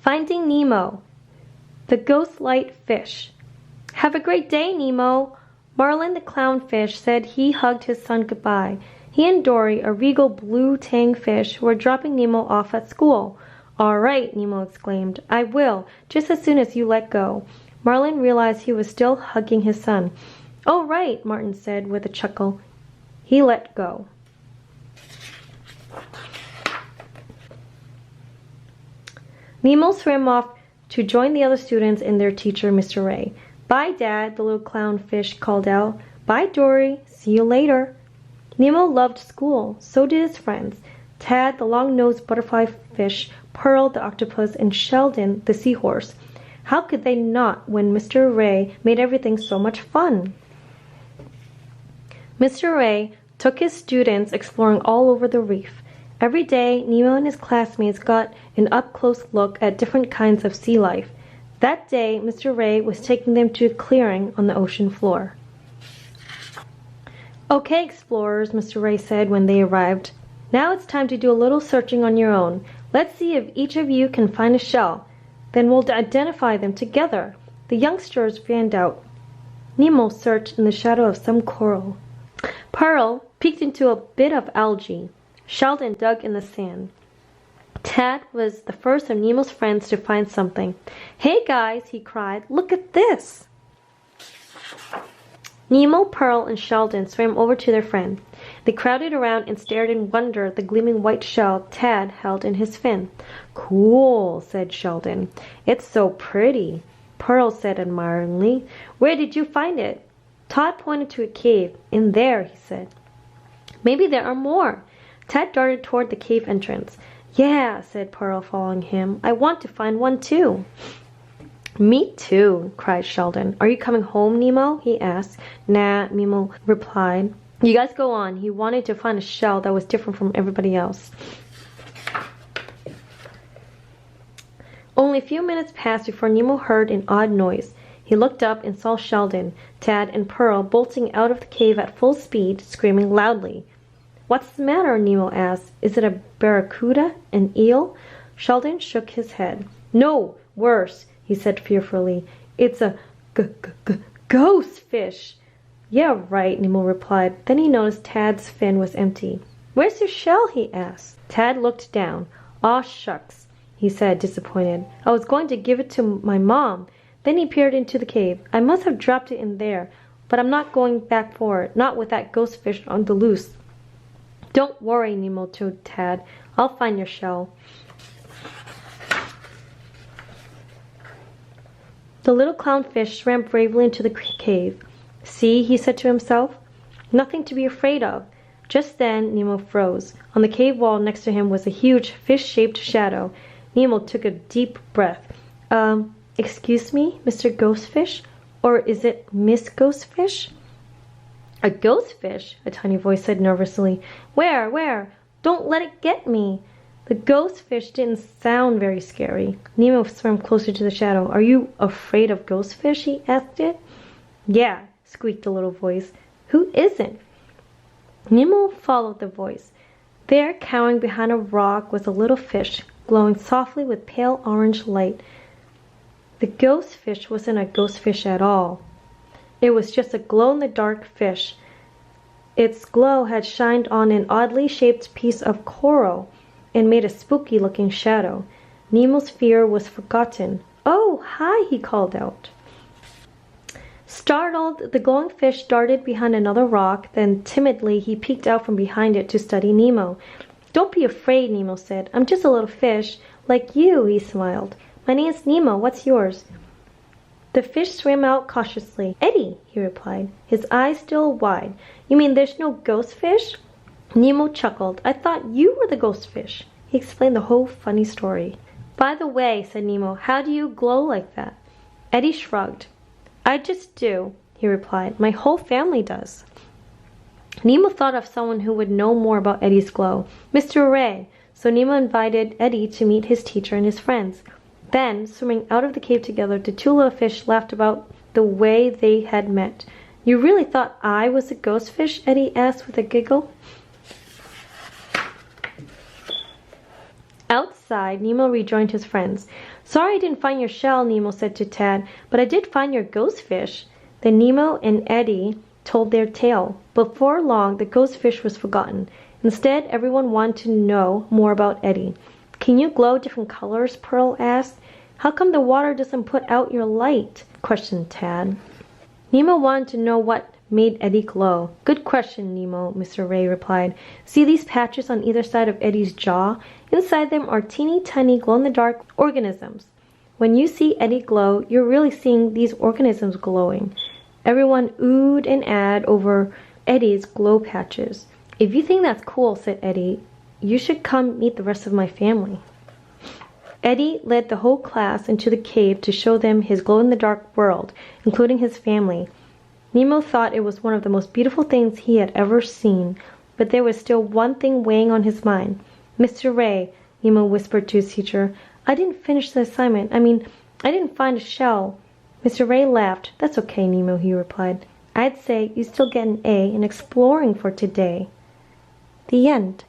Finding Nemo. The Ghost Light Fish. Have a great day, Nemo. Marlin the clownfish said he hugged his son goodbye. He and Dory, a regal blue tang fish, were dropping Nemo off at school. All right, Nemo exclaimed. I will, just as soon as you let go. Marlin realized he was still hugging his son. All right, Martin said with a chuckle. He let go. Nemo swam off to join the other students and their teacher, Mr. Ray. Bye, Dad, the little clownfish called out. Bye, Dory. See you later. Nemo loved school. So did his friends. Tad, the long-nosed butterfly fish, Pearl, the octopus, and Sheldon, the seahorse. How could they not when Mr. Ray made everything so much fun? Mr. Ray took his students exploring all over the reef. Every day, Nemo and his classmates got an up-close look at different kinds of sea life. That day, Mr. Ray was taking them to a clearing on the ocean floor. Okay, explorers, Mr. Ray said when they arrived. Now it's time to do a little searching on your own. Let's see if each of you can find a shell. Then we'll identify them together. The youngsters fanned out. Nemo searched in the shadow of some coral. Pearl peeked into a bit of algae. Sheldon dug in the sand. Tad was the first of Nemo's friends to find something. Hey guys, he cried, look at this! Nemo, Pearl, and Sheldon swam over to their friend. They crowded around and stared in wonder at the gleaming white shell Tad held in his fin. Cool, said Sheldon. It's so pretty. Pearl said admiringly. Where did you find it? Todd pointed to a cave. In there, he said. Maybe there are more. Tad darted toward the cave entrance. Yeah, said Pearl, following him. I want to find one too. Me too, cried Sheldon. Are you coming home, Nemo? He asked. Nah, Nemo replied. You guys go on. He wanted to find a shell that was different from everybody else. Only a few minutes passed before Nemo heard an odd noise. He looked up and saw Sheldon, Tad, and Pearl bolting out of the cave at full speed, screaming loudly. What's the matter? Nemo asked. Is it a barracuda? An eel? Sheldon shook his head. No, worse, he said fearfully. It's a ghost fish. Yeah, right, Nemo replied. Then he noticed Tad's fin was empty. Where's your shell? He asked. Tad looked down. Aw, shucks, he said, disappointed. I was going to give it to my mom. Then he peered into the cave. I must have dropped it in there, but I'm not going back for it, not with that ghost fish on the loose. Don't worry, Nemo told Tad. I'll find your shell. The little clownfish swam bravely into the cave. See, he said to himself, nothing to be afraid of. Just then, Nemo froze. On the cave wall next to him was a huge fish-shaped shadow. Nemo took a deep breath. Excuse me, Mr. Ghostfish? Or is it Miss Ghostfish? A ghostfish? A tiny voice said nervously. Where? Where? Don't let it get me. The ghostfish didn't sound very scary. Nemo swam closer to the shadow. Are you afraid of ghostfish? He asked it. Yeah, squeaked the little voice. Who isn't? Nemo followed the voice. There, cowering behind a rock, was a little fish, glowing softly with pale orange light. The ghostfish wasn't a ghostfish at all. It was just a glow-in-the-dark fish. Its glow had shined on an oddly shaped piece of coral and made a spooky-looking shadow. Nemo's fear was forgotten. Oh, hi, he called out. Startled, the glowing fish darted behind another rock, then timidly he peeked out from behind it to study Nemo. Don't be afraid, Nemo said. I'm just a little fish. Like you, he smiled. My name's Nemo. What's yours? The fish swam out cautiously. Eddie, he replied, his eyes still wide. You mean there's no ghost fish? Nemo chuckled. I thought you were the ghost fish. He explained the whole funny story. By the way, said Nemo, how do you glow like that? Eddie shrugged. I just do, he replied. My whole family does. Nemo thought of someone who would know more about Eddie's glow. Mr. Ray. So Nemo invited Eddie to meet his teacher and his friends. Then, swimming out of the cave together, the two little fish laughed about the way they had met. You really thought I was a ghost fish? Eddie asked with a giggle. Outside Outside, Nemo rejoined his friends. Sorry I didn't find your shell, Nemo said to Tad, but I did find your ghost fish. Then Nemo and Eddie told their tale. Before long, the ghost fish was forgotten. Instead, everyone wanted to know more about Eddie. Can you glow different colors? Pearl asked. How come the water doesn't put out your light? Questioned Tad. Nemo wanted to know what made Eddie glow. Good question, Nemo, Mr. Ray replied. See these patches on either side of Eddie's jaw? Inside them are teeny tiny glow-in-the-dark organisms. When you see Eddie glow, you're really seeing these organisms glowing. Everyone oohed and ahed over Eddie's glow patches. If you think that's cool, said Eddie, you should come meet the rest of my family. Eddie led the whole class into the cave to show them his glow-in-the-dark world, including his family. Nemo thought it was one of the most beautiful things he had ever seen, but there was still one thing weighing on his mind. Mr. Ray, Nemo whispered to his teacher, I didn't finish the assignment. I didn't find a shell. Mr. Ray laughed. That's okay, Nemo, he replied. I'd say you still get an A in exploring for today. The end.